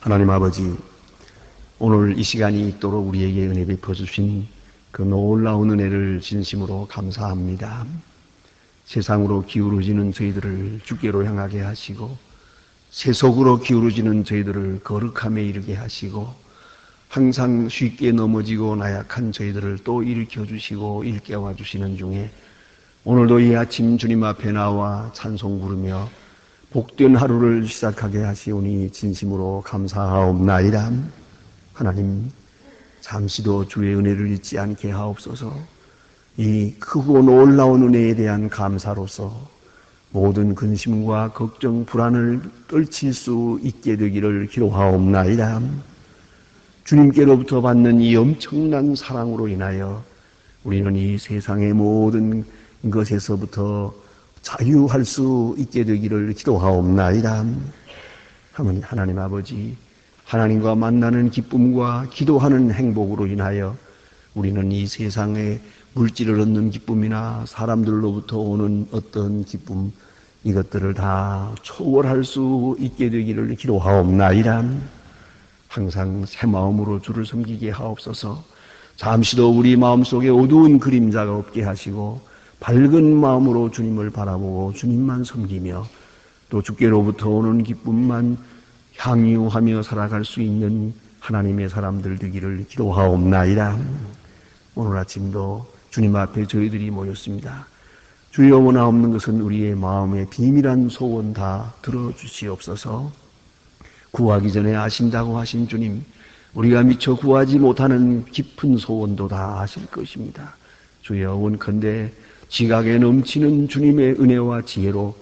하나님 아버지, 오늘 이 시간이 있도록 우리에게 은혜 베풀어 주신 그 놀라운 은혜를 진심으로 감사합니다. 세상으로 기울어지는 저희들을 주께로 향하게 하시고, 세속으로 기울어지는 저희들을 거룩함에 이르게 하시고, 항상 쉽게 넘어지고 나약한 저희들을 또 일으켜 주시고 일깨워 주시는 중에 오늘도 이 아침 주님 앞에 나와 찬송 부르며 복된 하루를 시작하게 하시오니 진심으로 감사하옵나이다. 하나님, 잠시도 주의 은혜를 잊지 않게 하옵소서. 이 크고 놀라운 은혜에 대한 감사로서 모든 근심과 걱정, 불안을 떨칠 수 있게 되기를 기도하옵나이다. 주님께로부터 받는 이 엄청난 사랑으로 인하여 우리는 이 세상의 모든 것에서부터 자유할 수 있게 되기를 기도하옵나이다. 하나님 아버지, 하나님과 만나는 기쁨과 기도하는 행복으로 인하여 우리는 이 세상의 물질을 얻는 기쁨이나 사람들로부터 오는 어떤 기쁨, 이것들을 다 초월할 수 있게 되기를 기도하옵나이다. 항상 새 마음으로 주를 섬기게 하옵소서. 잠시도 우리 마음속에 어두운 그림자가 없게 하시고 밝은 마음으로 주님을 바라보고 주님만 섬기며 또 주께로부터 오는 기쁨만 향유하며 살아갈 수 있는 하나님의 사람들 되기를 기도하옵나이다. 오늘 아침도 주님 앞에 저희들이 모였습니다. 주여, 원하옵는 것은 우리의 마음의 비밀한 소원 다 들어주시옵소서. 구하기 전에 아신다고 하신 주님, 우리가 미처 구하지 못하는 깊은 소원도 다 아실 것입니다. 주여, 원컨대 지각에 넘치는 주님의 은혜와 지혜로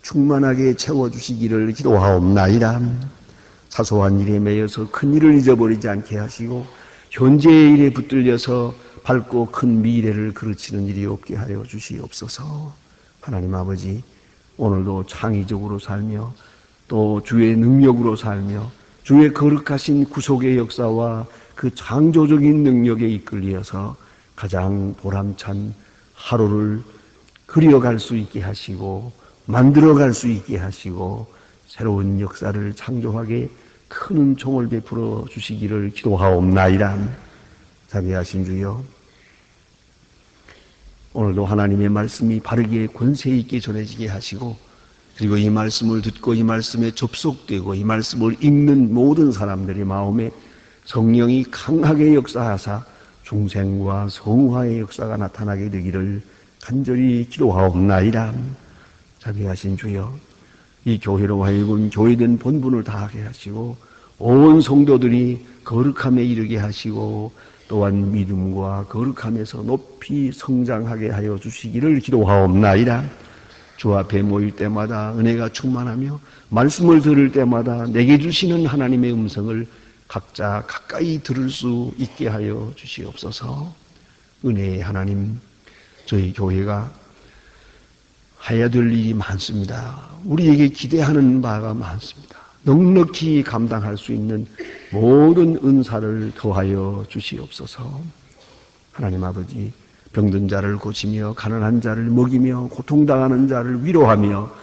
충만하게 채워주시기를 기도하옵나이다. 사소한 일에 매여서 큰 일을 잊어버리지 않게 하시고 현재의 일에 붙들려서 밝고 큰 미래를 그르치는 일이 없게 하여 주시옵소서. 하나님 아버지, 오늘도 창의적으로 살며 또 주의 능력으로 살며 주의 거룩하신 구속의 역사와 그 창조적인 능력에 이끌려서 가장 보람찬 하루를 그려갈 수 있게 하시고 만들어갈 수 있게 하시고 새로운 역사를 창조하게 큰 은총을 베풀어 주시기를 기도하옵나이다. 자비하신 주여, 오늘도 하나님의 말씀이 바르게 권세 있게 전해지게 하시고 그리고 이 말씀을 듣고 이 말씀에 접속되고 이 말씀을 읽는 모든 사람들의 마음에 성령이 강하게 역사하사 중생과 성화의 역사가 나타나게 되기를 간절히 기도하옵나이다. 자비하신 주여, 이 교회로 하여금 교회된 본분을 다하게 하시고 온 성도들이 거룩함에 이르게 하시고 또한 믿음과 거룩함에서 높이 성장하게 하여 주시기를 기도하옵나이다. 주 앞에 모일 때마다 은혜가 충만하며 말씀을 들을 때마다 내게 주시는 하나님의 음성을 각자 가까이 들을 수 있게 하여 주시옵소서. 은혜의 하나님, 저희 교회가 해야 될 일이 많습니다. 우리에게 기대하는 바가 많습니다. 넉넉히 감당할 수 있는 모든 은사를 더하여 주시옵소서. 하나님 아버지, 병든 자를 고치며 가난한 자를 먹이며 고통당하는 자를 위로하며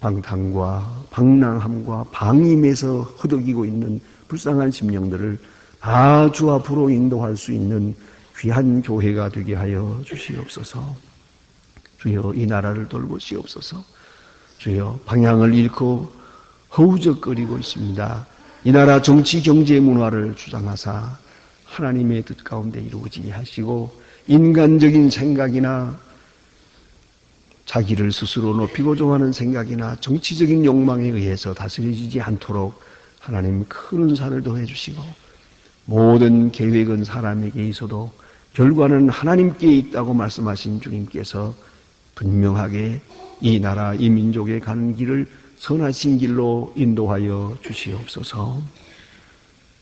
방탕과 방랑함과 방임에서 허덕이고 있는 불쌍한 심령들을 다 주 앞으로 인도할 수 있는 귀한 교회가 되게 하여 주시옵소서. 주여, 이 나라를 돌보시옵소서. 주여, 방향을 잃고 허우적거리고 있습니다. 이 나라 정치, 경제, 문화를 주장하사 하나님의 뜻 가운데 이루어지게 하시고 인간적인 생각이나 자기를 스스로 높이고 좋아하는 생각이나 정치적인 욕망에 의해서 다스려지지 않도록 하나님 큰 은사를 더해 주시고 모든 계획은 사람에게 있어도 결과는 하나님께 있다고 말씀하신 주님께서 분명하게 이 나라, 이 민족에 가는 길을 선하신 길로 인도하여 주시옵소서.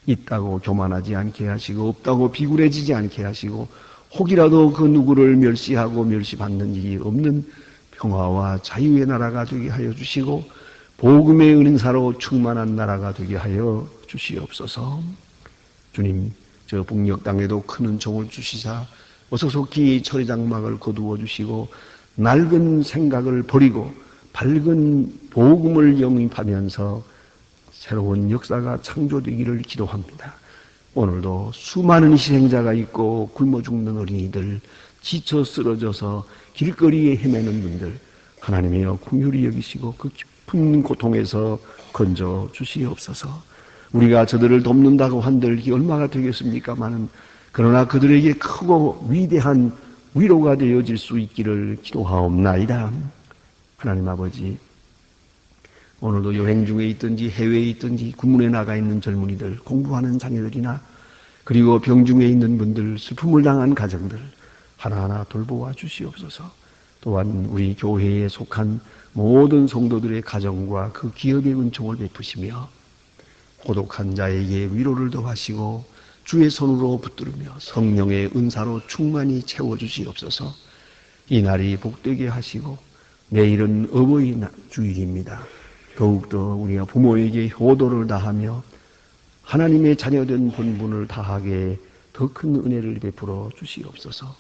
있다고 교만하지 않게 하시고 없다고 비굴해지지 않게 하시고 혹이라도 그 누구를 멸시하고 멸시받는 일이 없는 평화와 자유의 나라가 되게 하여 주시고 복음의 은사로 충만한 나라가 되게 하여 주시옵소서. 주님, 저 북녘 땅에도 큰 은총을 주시사 어서 속히 철의 장막을 거두어 주시고 낡은 생각을 버리고 밝은 복음을 영입하면서 새로운 역사가 창조되기를 기도합니다. 오늘도 수많은 희생자가 있고 굶어 죽는 어린이들, 지쳐 쓰러져서 길거리에 헤매는 분들, 하나님이여 긍휼히 여기시고 그 깊은 고통에서 건져 주시옵소서. 우리가 저들을 돕는다고 한들 이게 얼마가 되겠습니까마는, 그러나 그들에게 크고 위대한 위로가 되어질 수 있기를 기도하옵나이다. 하나님 아버지, 오늘도 여행 중에 있든지 해외에 있든지 군문에 나가 있는 젊은이들, 공부하는 자녀들이나 그리고 병중에 있는 분들, 슬픔을 당한 가정들 하나하나 돌보아 주시옵소서. 또한 우리 교회에 속한 모든 성도들의 가정과 그 기업의 은총을 베푸시며 고독한 자에게 위로를 더하시고 주의 손으로 붙들으며 성령의 은사로 충만히 채워주시옵소서. 이 날이 복되게 하시고 내일은 어버이날 주일입니다. 더욱더 우리가 부모에게 효도를 다하며 하나님의 자녀된 본분을 다하게 더 큰 은혜를 베풀어 주시옵소서.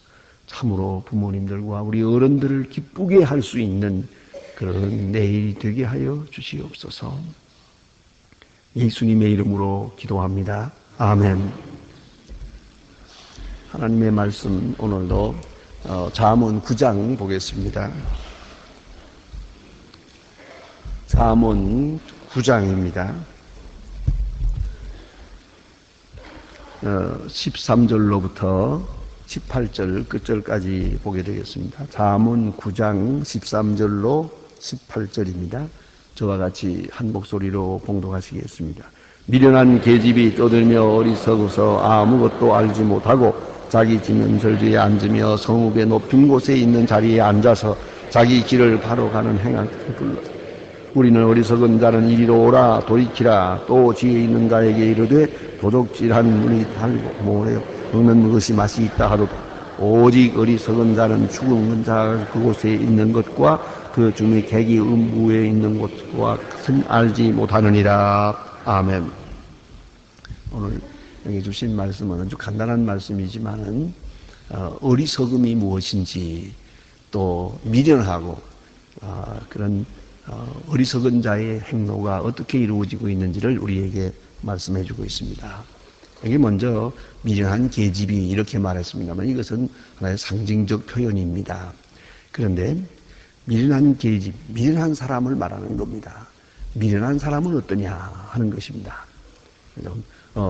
참으로 부모님들과 우리 어른들을 기쁘게 할 수 있는 그런 내일이 되게 하여 주시옵소서. 예수님의 이름으로 기도합니다. 아멘. 하나님의 말씀 오늘도 잠언 9장 보겠습니다. 잠언 9장입니다. 13절로부터 18절 끝절까지 보게 되겠습니다. 잠언 9장 13절로 18절입니다. 저와 같이 한 목소리로 봉독하시겠습니다. 미련한 계집이 떠들며 어리석어서 아무것도 알지 못하고 자기 지면설 뒤에 앉으며 성읍의 높은 곳에 있는 자리에 앉아서 자기 길을 바로 가는 행악들을 불렀다. 우리는 어리석은 자는 이리로 오라 돌이키라. 또 지혜 있는 자에게 이르되 도둑질한 문이 달고 모래요 먹는 것이 맛이 있다 하도다. 오직 어리석은 자는 죽은 자가 그곳에 있는 것과 그 주의 객이 음부에 있는 곳과 같은 알지 못하느니라. 아멘. 오늘 여기 주신 말씀은 아주 간단한 말씀이지만은 어리석음이 무엇인지, 또 미련하고 그런 어리석은 자의 행로가 어떻게 이루어지고 있는지를 우리에게 말씀해 주고 있습니다. 여기 먼저 미련한 계집이 이렇게 말했습니다만 이것은 하나의 상징적 표현입니다. 그런데 미련한 계집, 미련한 사람을 말하는 겁니다. 미련한 사람은 어떠냐 하는 것입니다.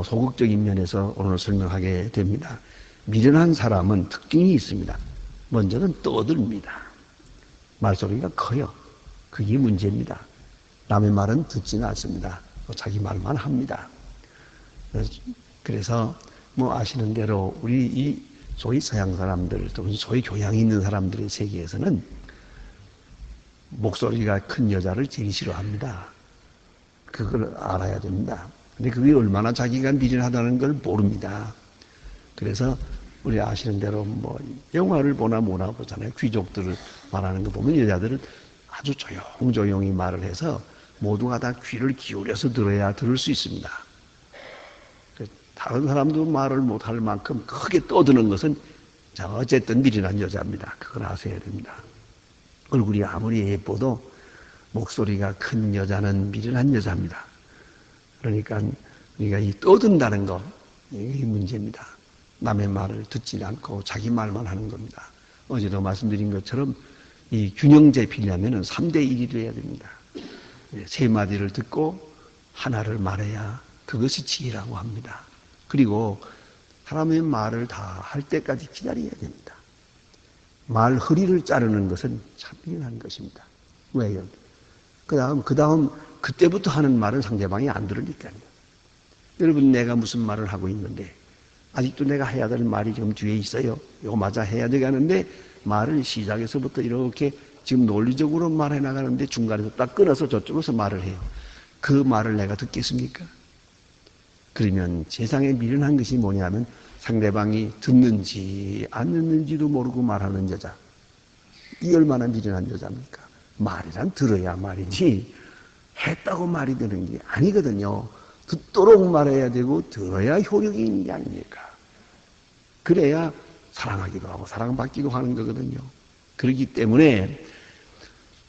소극적인 면에서 오늘 설명하게 됩니다. 미련한 사람은 특징이 있습니다. 먼저는 떠듭니다. 말소리가 커요. 그게 문제입니다. 남의 말은 듣지는 않습니다. 자기 말만 합니다. 그래서 아시는 대로 우리 이 소위 서양 사람들, 또는 소위 교양이 있는 사람들의 세계에서는 목소리가 큰 여자를 제일 싫어합니다. 그걸 알아야 됩니다. 근데 그게 얼마나 자기가 미련하다는 걸 모릅니다. 그래서 우리 아시는 대로 영화를 보나 뭐나 보잖아요. 귀족들을 말하는 거 보면 여자들은 아주 조용조용히 말을 해서 모두가 다 귀를 기울여서 들어야 들을 수 있습니다. 다른 사람도 말을 못할 만큼 크게 떠드는 것은 어쨌든 미련한 여자입니다. 그걸 아셔야 됩니다. 얼굴이 아무리 예뻐도 목소리가 큰 여자는 미련한 여자입니다. 그러니까 우리가 이 떠든다는 거, 이게 문제입니다. 남의 말을 듣지 않고 자기 말만 하는 겁니다. 어제도 말씀드린 것처럼 이 균형 잡히려면 3대1이 돼야 됩니다. 3마디를 듣고 하나를 말해야 그것이 지혜라고 합니다. 그리고 사람의 말을 다 할 때까지 기다려야 됩니다. 말 허리를 자르는 것은 참 미련한 것입니다. 왜요? 그때부터 하는 말은 상대방이 안 들으니까요. 여러분, 내가 무슨 말을 하고 있는데 아직도 내가 해야 될 말이 지금 뒤에 있어요. 이거 맞아 해야 되겠는데 말을 시작에서부터 이렇게 지금 논리적으로 말해 나가는데 중간에서 딱 끊어서 저쪽에서 말을 해요. 그 말을 내가 듣겠습니까? 그러면 세상에 미련한 것이 뭐냐면 상대방이 듣는지 안 듣는지도 모르고 말하는 여자. 이 얼마나 미련한 여자입니까? 말이란 들어야 말이지 했다고 말이 되는 게 아니거든요. 듣도록 말해야 되고 들어야 효력이 있는 게 아닙니까? 그래야 사랑하기도 하고 사랑받기도 하는 거거든요. 그렇기 때문에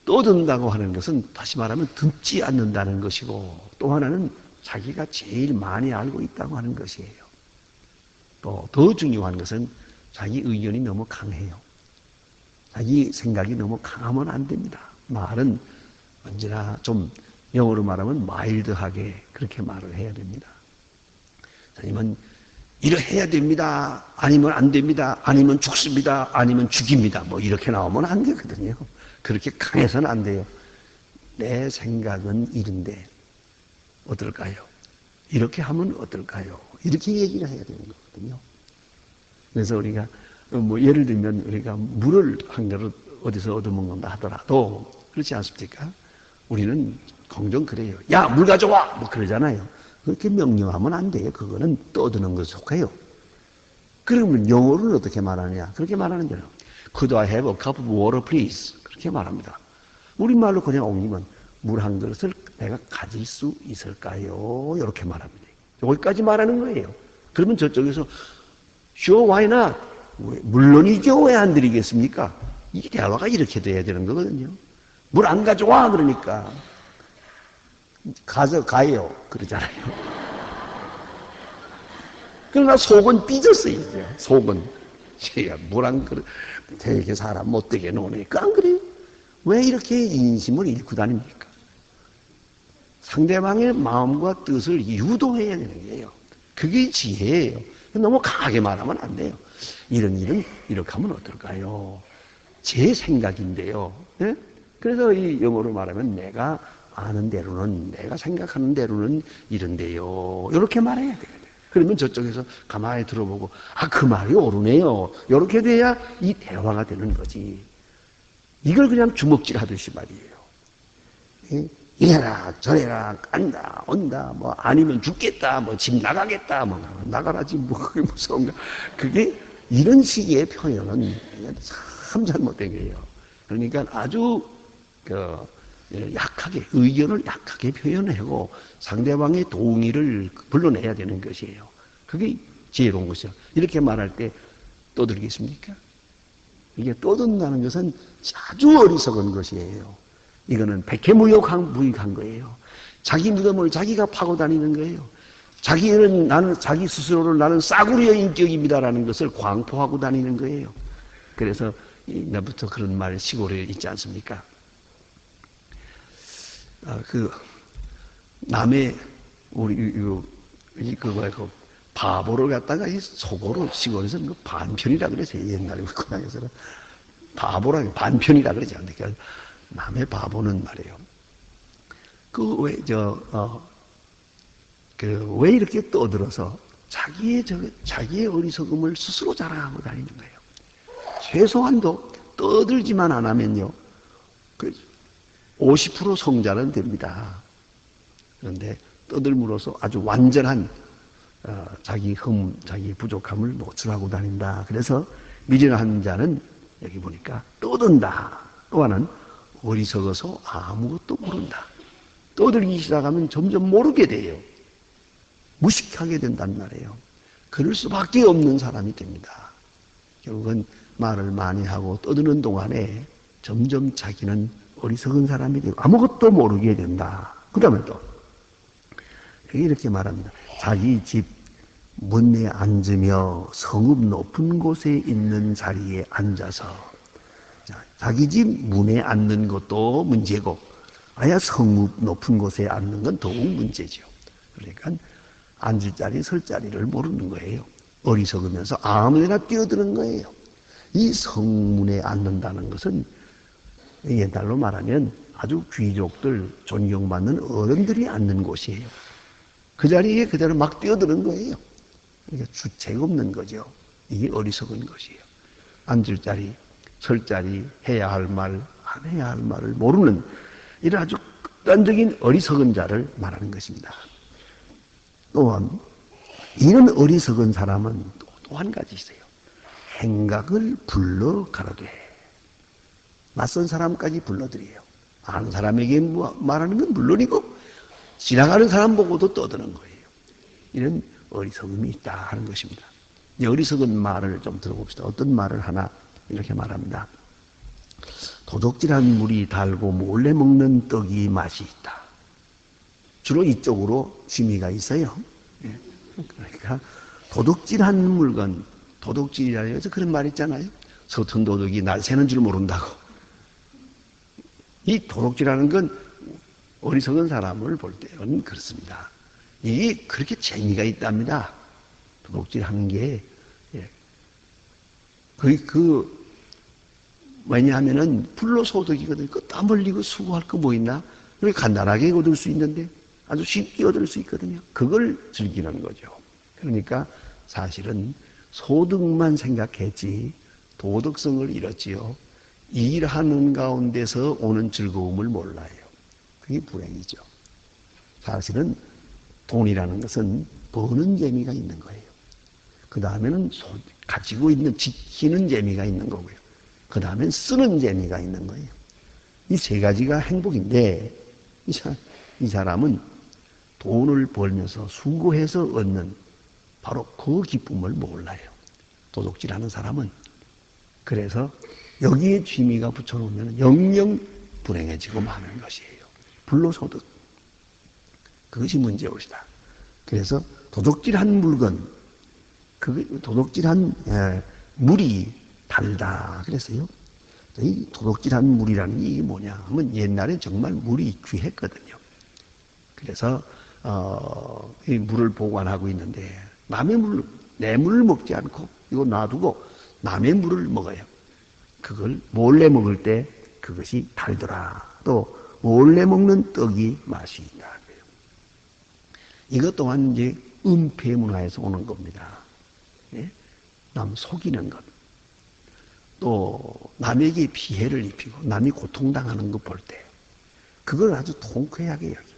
떠든다고 하는 것은 다시 말하면 듣지 않는다는 것이고, 또 하나는 자기가 제일 많이 알고 있다고 하는 것이에요. 또 더 중요한 것은 자기 의견이 너무 강해요. 자기 생각이 너무 강하면 안 됩니다. 말은 언제나 좀 영어로 말하면 마일드하게 그렇게 말을 해야 됩니다. 아니면 이래 해야 됩니다. 아니면 안 됩니다. 아니면 죽습니다. 아니면 죽입니다. 뭐 이렇게 나오면 안 되거든요. 그렇게 강해서는 안 돼요. 내 생각은 이런데 어떨까요? 이렇게 하면 어떨까요? 이렇게 얘기를 해야 되는 거거든요. 그래서 우리가 뭐 예를 들면 우리가 물을 한 그릇 어디서 얻어먹는다 하더라도 그렇지 않습니까? 우리는 종종 그래요. 야, 물 가져와! 뭐 그러잖아요. 그렇게 명령하면 안 돼요. 그거는 떠드는 것에 속해요. 그러면 영어로는 어떻게 말하느냐? 그렇게 말하는 거예요. Could I have a cup of water, please? 그렇게 말합니다. 우리말로 그냥 옮기면 물 한 그릇을 내가 가질 수 있을까요? 이렇게 말합니다. 여기까지 말하는 거예요. 그러면 저쪽에서 Sure, why not? 물론이죠. 왜 안 드리겠습니까? 이 대화가 이렇게 돼야 되는 거거든요. 물 안 가져와! 그러니까 가져가요. 그러잖아요. 그러나 속은 삐졌어요. 속은. 물 안 그래. 되게 사람 못되게 노니까 안 그래요? 왜 이렇게 인심을 잃고 다닙니까? 상대방의 마음과 뜻을 유도해야 되는 거예요. 그게 지혜예요. 너무 강하게 말하면 안 돼요. 이런 일은 이렇게 하면 어떨까요? 제 생각인데요. 네? 그래서 이 영어로 말하면 내가 아는 대로는, 내가 생각하는 대로는 이런데요. 이렇게 말해야 되거든요. 그러면 저쪽에서 가만히 들어보고, 아, 그 말이 옳으네요. 이렇게 돼야 이 대화가 되는 거지. 이걸 그냥 주먹질 하듯이 말이에요. 이래라, 저래라, 간다, 온다, 뭐, 아니면 죽겠다, 뭐, 집 나가겠다, 뭐, 나가라지, 뭐, 그게 무서운가. 그게, 이런 식의 표현은 참 잘못된 거예요. 그러니까 아주, 약하게, 의견을 약하게 표현하고 상대방의 동의를 불러내야 되는 것이에요. 그게 지혜로운 것이죠. 이렇게 말할 때 떠들겠습니까? 이게 떠든다는 것은 아주 어리석은 것이에요. 이거는 백해무익한 거예요. 자기 무덤을 자기가 파고 다니는 거예요. 자기 스스로를 나는 싸구려의 인격입니다라는 것을 광포하고 다니는 거예요. 그래서 옛날부터 그런 말 시골에 있지 않습니까? 남의 바보를 갖다가 속어로 시골에서는 그 반편이라 그랬어요. 옛날에 우리 고향에서는 바보라 반편이라 그러지 않습니까? 남의 바보는 말이에요. 왜 이렇게 떠들어서 자기의 어리석음을 스스로 자랑하고 다니는 거예요. 최소한도 떠들지만 안 하면요. 50% 성자는 됩니다. 그런데 떠들므로써 아주 완전한 자기 부족함을 노출하고 다닌다. 그래서 미련한 자는 여기 보니까 떠든다. 또 하나는 어리석어서 아무것도 모른다. 떠들기 시작하면 점점 모르게 돼요. 무식하게 된단 말이에요. 그럴 수밖에 없는 사람이 됩니다. 결국은 말을 많이 하고 떠드는 동안에 점점 자기는 어리석은 사람이 되고 아무것도 모르게 된다. 그 다음에 또 이렇게 말합니다. 자기 집 문에 앉으며 성읍 높은 곳에 있는 자리에 앉아서 자기 집 문에 앉는 것도 문제고 아야 성읍 높은 곳에 앉는 건 더욱 문제죠. 그러니까 앉을 자리 설 자리를 모르는 거예요. 어리석으면서 아무데나 뛰어드는 거예요. 이 성문에 앉는다는 것은 옛날로 말하면 아주 귀족들 존경받는 어른들이 앉는 곳이에요. 그 자리에 그대로 막 뛰어드는 거예요. 그러니까 주책 없는 거죠. 이게 어리석은 것이에요. 앉을 자리, 설 자리, 해야 할 말, 안 해야 할 말을 모르는 이런 아주 극단적인 어리석은 자를 말하는 것입니다. 또한 이런 어리석은 사람은 또 한 가지 있어요. 행각을 불러 가로되 낯선 사람까지 불러들여요. 아는 사람에게 말하는 건 물론이고 지나가는 사람 보고도 떠드는 거예요. 이런 어리석음이 있다 하는 것입니다. 이 어리석은 말을 좀 들어봅시다. 어떤 말을 하나 이렇게 말합니다. 도둑질한 물이 달고 몰래 먹는 떡이 맛이 있다. 주로 이쪽으로 취미가 있어요. 그러니까 도둑질한 물건, 도둑질이라 해서 그런 말 있잖아요. 서툰 도둑이 날 새는 줄 모른다고. 이 도둑질하는 건 어리석은 사람을 볼 때는 그렇습니다. 이게 그렇게 재미가 있답니다. 도둑질하는 게. 왜냐하면은 불로소득이거든요. 땀 흘리고 수고할 거 뭐 있나? 그렇게 간단하게 얻을 수 있는데 아주 쉽게 얻을 수 있거든요. 그걸 즐기는 거죠. 그러니까 사실은 소득만 생각했지 도덕성을 잃었지요. 일하는 가운데서 오는 즐거움을 몰라요. 그게 불행이죠. 사실은 돈이라는 것은 버는 재미가 있는 거예요. 그 다음에는 가지고 있는 지키는 재미가 있는 거고요. 그 다음엔 쓰는 재미가 있는 거예요. 이 세 가지가 행복인데 이 사람은 돈을 벌면서 수고해서 얻는 바로 그 기쁨을 몰라요. 도둑질하는 사람은. 그래서 여기에 취미가 붙여놓으면 영영 불행해지고 마는 것이에요. 불로소득. 그것이 문제올시다. 그래서 도둑질한 물건, 도둑질한 물이 달다 그랬어요. 이 도둑질한 물이라는 게 이게 뭐냐 하면 옛날에 정말 물이 귀했거든요. 그래서 이 물을 보관하고 있는데 남의 물, 내 물을 먹지 않고 이거 놔두고 남의 물을 먹어요. 그걸 몰래 먹을 때 그것이 달더라. 또 몰래 먹는 떡이 맛이 있다. 이것 또한 이제 은폐 문화에서 오는 겁니다. 예? 남 속이는 것. 또 남에게 피해를 입히고 남이 고통당하는 것 볼 때 그걸 아주 통쾌하게 여겨요.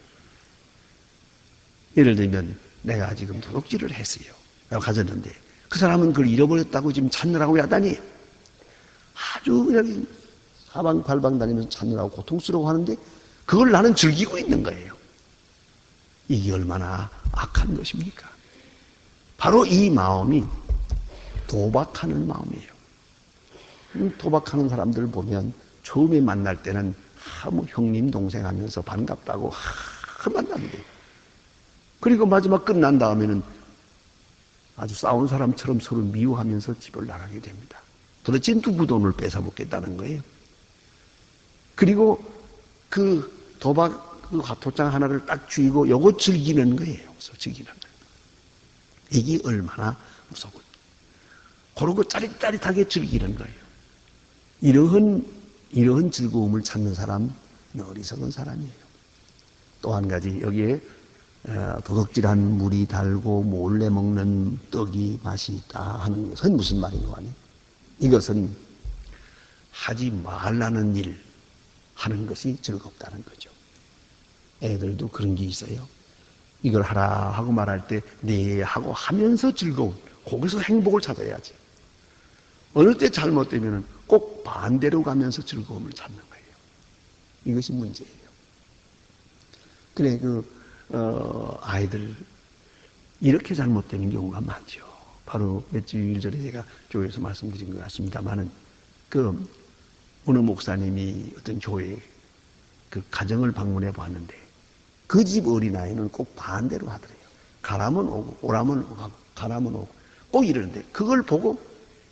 예를 들면 내가 지금 도둑질을 했어요. 가졌는데 그 사람은 그걸 잃어버렸다고 지금 찾느라고 야단이 아주 그냥 사방팔방 다니면서 찾느라고 고통스러워 하는데 그걸 나는 즐기고 있는 거예요. 이게 얼마나 악한 것입니까? 바로 이 마음이 도박하는 마음이에요. 도박하는 사람들을 보면 처음에 만날 때는 뭐 형님 동생 하면서 반갑다고 만납니다. 그리고 마지막 끝난 다음에는 아주 싸운 사람처럼 서로 미워하면서 집을 나가게 됩니다. 도대체 누구 돈을 뺏어먹겠다는 거예요. 그리고 그 도박 그 화토장 하나를 딱 쥐고 요거 즐기는 거예요. 즐기는 거예요. 이게 얼마나 무서워. 그러고 짜릿짜릿하게 즐기는 거예요. 이러한 즐거움을 찾는 사람, 어리석은 사람이에요. 또 한 가지, 여기에 도둑질한 물이 달고 몰래 먹는 떡이 맛이 있다 하는 것은 무슨 말인가 하니? 이것은 하지 말라는 일 하는 것이 즐겁다는 거죠. 애들도 그런 게 있어요. 이걸 하라 하고 말할 때 네 하고 하면서 즐거운, 거기서 행복을 찾아야지. 어느 때 잘못되면 꼭 반대로 가면서 즐거움을 찾는 거예요. 이것이 문제예요. 그래, 아이들, 이렇게 잘못되는 경우가 많죠. 바로 몇 주일 전에 제가 교회에서 말씀드린 것 같습니다만은, 어느 목사님이 어떤 교회 가정을 방문해 봤는데, 그 집 어린아이는 꼭 반대로 하더래요. 가라면 오고, 오라면 오고, 가라면 오고, 꼭 이러는데, 그걸 보고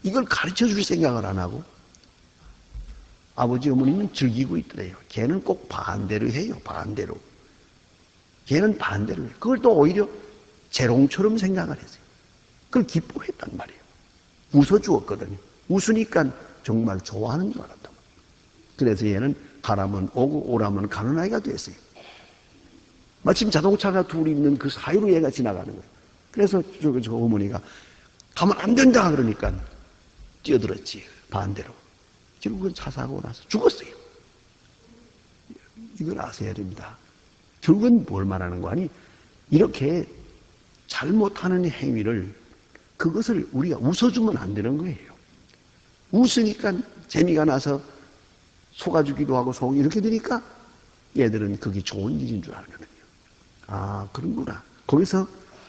이걸 가르쳐 줄 생각을 안 하고, 아버지 어머니는 즐기고 있더래요. 걔는 꼭 반대로 해요. 반대로. 걔는 반대로 해요. 그걸 또 오히려 재롱처럼 생각을 했어요. 그걸 기뻐했단 말이에요. 웃어주었거든요. 웃으니까 정말 좋아하는 줄 알았단 말이에요. 그래서 얘는 가라면 오고 오라면 가는 아이가 됐어요. 마침 자동차가 둘이 있는 그 사이로 얘가 지나가는 거예요. 그래서 저 어머니가 가면 안 된다 그러니까 뛰어들었지. 반대로. 결국은 차 사고 나서 죽었어요. 이걸 아셔야 됩니다. 결국은 뭘 말하는 거 아니? 이렇게 잘못하는 행위를, 그것을 우리가 웃어주면 안 되는 거예요. 웃으니까 재미가 나서 속아주기도 하고 속 이렇게 되니까 얘들은 그게 좋은 일인 줄 알거든요. 아, 그런구나. 거기서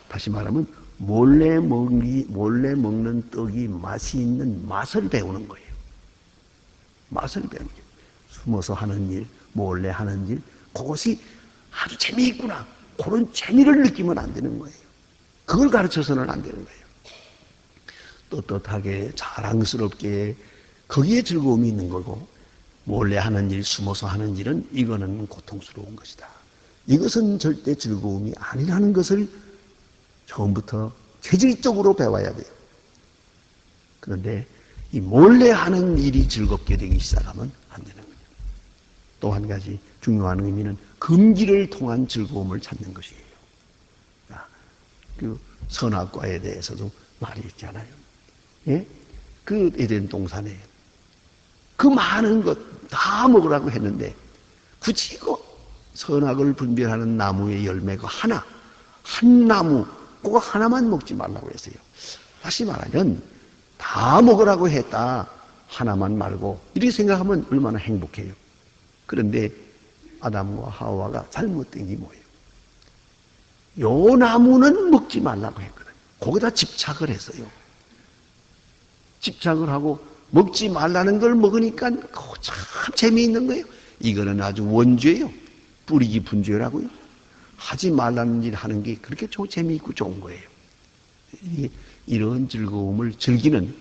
다시 말하면 몰래 먹는 떡이 맛이 있는 맛을 배우는 거예요. 맛을 배우는 거예요. 숨어서 하는 일, 몰래 하는 일, 그것이 아주 재미있구나. 그런 재미를 느끼면 안 되는 거예요. 그걸 가르쳐서는 안 되는 거예요. 떳떳하게 자랑스럽게 거기에 즐거움이 있는 거고, 몰래 하는 일, 숨어서 하는 일은 이거는 고통스러운 것이다. 이것은 절대 즐거움이 아니라는 것을 처음부터 체질적으로 배워야 돼요. 그런데 이 몰래 하는 일이 즐겁게 되기 시작하면 안 되는 거예요. 또 한 가지 중요한 의미는 금기를 통한 즐거움을 찾는 것이에요. 그 선악과에 대해서도 말이 있잖아요. 예? 그 에덴 동산에 그 많은 것 다 먹으라고 했는데 굳이 그 선악을 분별하는 나무의 열매가 하나, 한 나무, 그거 하나만 먹지 말라고 했어요. 다시 말하면 다 먹으라고 했다. 하나만 말고 이렇게 생각하면 얼마나 행복해요. 그런데 아담과 하와가 잘못된 게 뭐예요? 요 나무는 먹지 말라고 했거든요. 거기다 집착을 했어요. 집착을 하고 먹지 말라는 걸 먹으니까 참 재미있는 거예요. 이거는 아주 원죄예요. 뿌리 깊은 죄라고요. 하지 말라는 일 하는 게 그렇게 재미있고 좋은 거예요. 이런 즐거움을 즐기는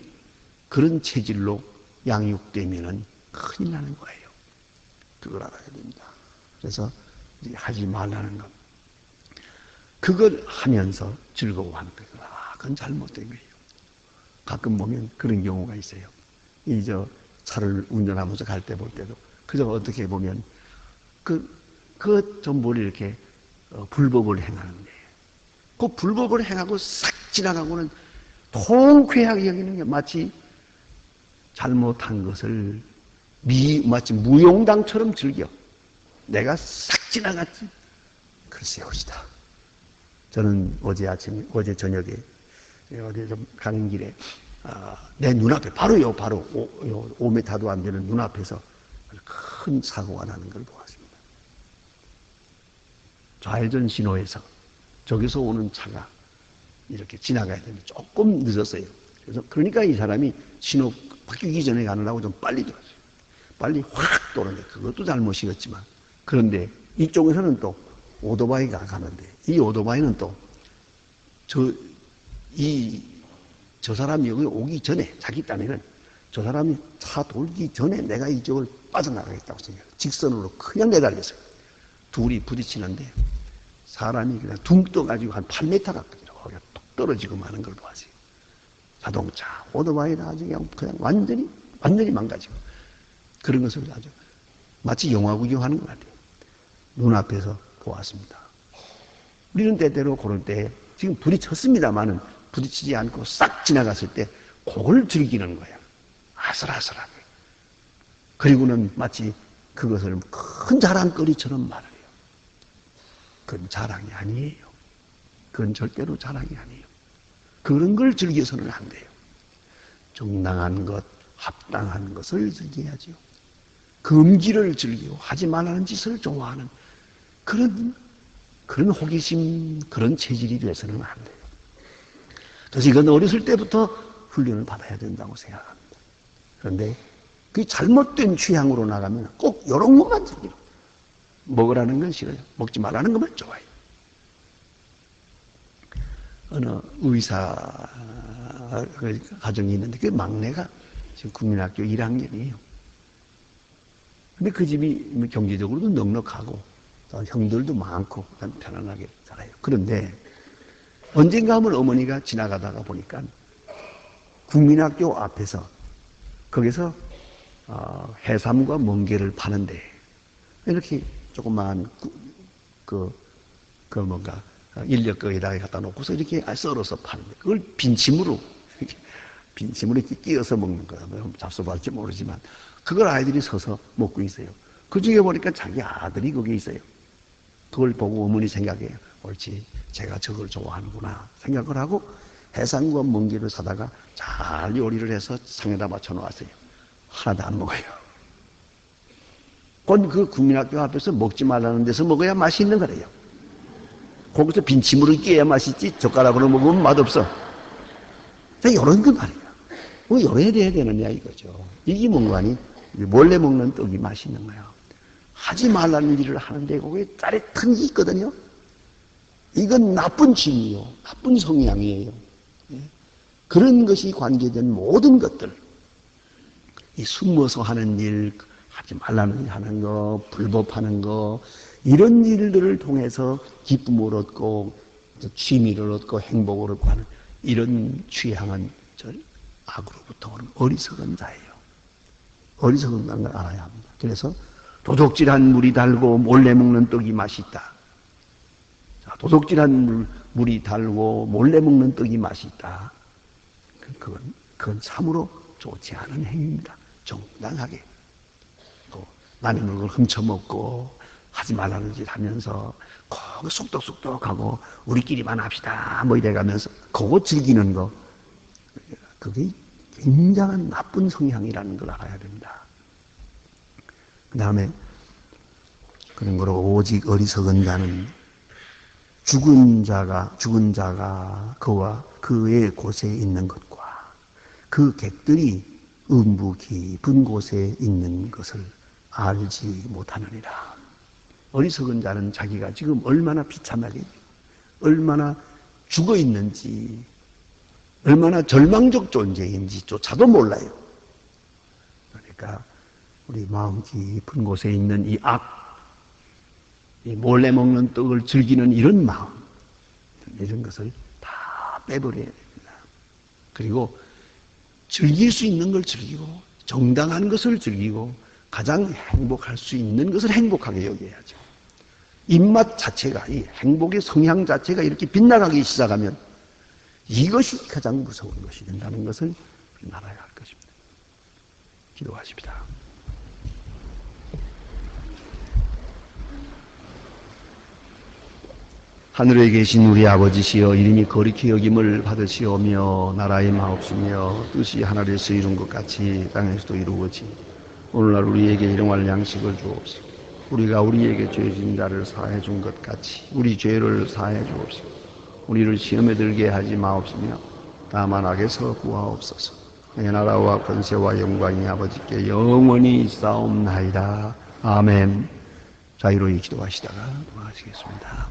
그런 체질로 양육되면은 큰일 나는 거예요. 그걸 알아야 됩니다. 그래서 하지 말라는 것. 그걸 하면서 즐거워하는 거예요. 그건 잘못된 거예요. 가끔 보면 그런 경우가 있어요. 차를 운전하면서 갈 때 볼 때도, 그저 어떻게 보면, 전부 이렇게, 불법을 행하는데, 그 불법을 행하고 싹 지나가고는 통쾌하게 여기는 게 마치 잘못한 것을 마치 무용당처럼 즐겨. 내가 싹 지나갔지. 글쎄 오시다. 저는 어제 저녁에, 어디 좀 가는 길에, 내 눈앞에, 바로 5m도 안 되는 눈앞에서 큰 사고가 나는 걸 보았습니다. 좌회전 신호에서 저기서 오는 차가 이렇게 지나가야 되는데 조금 늦었어요. 그러니까 이 사람이 신호 바뀌기 전에 가느라고 좀 빨리 돌았어요. 빨리 확 도는데 그것도 잘못이었지만, 그런데 이쪽에서는 또 오토바이가 가는데 이 오토바이는 또 저 사람이 여기 오기 전에, 자기 딴에는 저 사람이 차 돌기 전에 내가 이쪽을 빠져나가겠다고 생각해요. 직선으로 그냥 내달렸어요. 둘이 부딪히는데 사람이 그냥 둥 떠가지고 한 8m 가까이 거기가 뚝 떨어지고 마는 걸 보았어요. 자동차, 오토바이는 아주 그냥 완전히 망가지고. 그런 것을 아주 마치 영화 구경하는 것 같아요. 눈앞에서 보았습니다. 우리는 때때로 그럴 때 지금 부딪혔습니다만은 부딪히지 않고 싹 지나갔을 때 그걸 즐기는 거야. 아슬아슬하게. 그리고는 마치 그것을 큰 자랑거리처럼 말을 해요. 그건 자랑이 아니에요. 그건 절대로 자랑이 아니에요. 그런 걸 즐겨서는 안 돼요. 정당한 것, 합당한 것을 즐겨야죠. 금기를 즐기고 하지 말라는 짓을 좋아하는 그런 호기심, 그런 체질이 돼서는 안 돼요. 그래서 이건 어렸을 때부터 훈련을 받아야 된다고 생각합니다. 그런데 그 잘못된 취향으로 나가면 꼭 이런 것만 즐기고, 먹으라는 건 싫어요. 먹지 말라는 것만 좋아해요. 어느 의사 가정이 있는데 그 막내가 지금 국민학교 1학년이에요. 근데 그 집이 경제적으로도 넉넉하고 형들도 많고 편안하게 살아요. 그런데 언젠가 하면 어머니가 지나가다가 보니까 국민학교 앞에서 거기서 해삼과 멍게를 파는데 이렇게 조그만 인력 거기다가 갖다 놓고서 이렇게 썰어서 파는데 그걸 빈침으로 이렇게 끼어서 먹는 거야. 잡숴볼지 모르지만 그걸 아이들이 서서 먹고 있어요. 그 중에 보니까 자기 아들이 거기에 있어요. 그걸 보고 어머니 생각해요. 옳지, 제가 저걸 좋아하는구나 생각을 하고 해삼과 멍게를 사다가 잘 요리를 해서 상에다 맞춰놓았어요. 하나도 안 먹어요. 그건 그 국민학교 앞에서 먹지 말라는 데서 먹어야 맛이 있는 거래요. 거기서 빈침으로 끼어야 맛있지 젓가락으로 먹으면 맛없어. 이런 거 말이야. 왜 이래야 되느냐 이거죠. 이게 뭔가니 몰래 먹는 떡이 맛있는 거예요. 하지 말라는 일을 하는데 거기에 짜릿한 게 있거든요. 이건 나쁜 취미요, 나쁜 성향이에요. 그런 것이 관계된 모든 것들, 이 숨어서 하는 일, 하지 말라는 일 하는 거, 불법하는 거, 이런 일들을 통해서 기쁨을 얻고 취미를 얻고 행복을 얻고 하는 이런 취향은 저 악으로부터 오는 어리석은 자예요. 어리석은 걸 알아야 합니다. 그래서 도둑질한 물이 달고 몰래 먹는 떡이 맛있다. 자, 도둑질한 물이 달고 몰래 먹는 떡이 맛있다. 그건 참으로 좋지 않은 행위입니다. 정당하게. 또 남의 물건을 훔쳐먹고 하지 말라는 짓 하면서 그거 쑥덕쑥덕하고 우리끼리만 합시다 뭐 이래가면서 그거 즐기는 거, 그게 굉장한 나쁜 성향이라는 걸 알아야 됩니다. 그 다음에 그런 거로 오직 어리석은 자는 죽은 자가 그와 그의 곳에 있는 것과 그 객들이 음부 깊은 곳에 있는 것을 알지 못하느니라. 어리석은 자는 자기가 지금 얼마나 비참하게, 얼마나 죽어 있는지, 얼마나 절망적 존재인지조차도 몰라요. 그러니까 우리 마음 깊은 곳에 있는 이 악, 이 몰래 먹는 떡을 즐기는 이런 마음, 이런 것을 다 빼버려야 됩니다. 그리고 즐길 수 있는 걸 즐기고 정당한 것을 즐기고 가장 행복할 수 있는 것을 행복하게 여겨야죠. 입맛 자체가, 이 행복의 성향 자체가 이렇게 빗나가기 시작하면 이것이 가장 무서운 것이 된다는 것을 알아야 할 것입니다. 기도하십시다. 하늘에 계신 우리 아버지시여, 이름이 거룩히 여김을 받으시오며 나라의 마옵시며 뜻이 하늘에서 이룬 것 같이 땅에서도 이루어지. 오늘날 우리에게 일용할 양식을 주옵소서. 우리가 우리에게 죄진 자를 사해 준 것 같이 우리 죄를 사해 주옵소서. 우리를 시험에 들게 하지 마옵시며 다만 악에서 구하옵소서. 내 나라와 권세와 영광이 아버지께 영원히 있사옵나이다. 아멘. 자유로이 기도하시다가 도와주시겠습니다.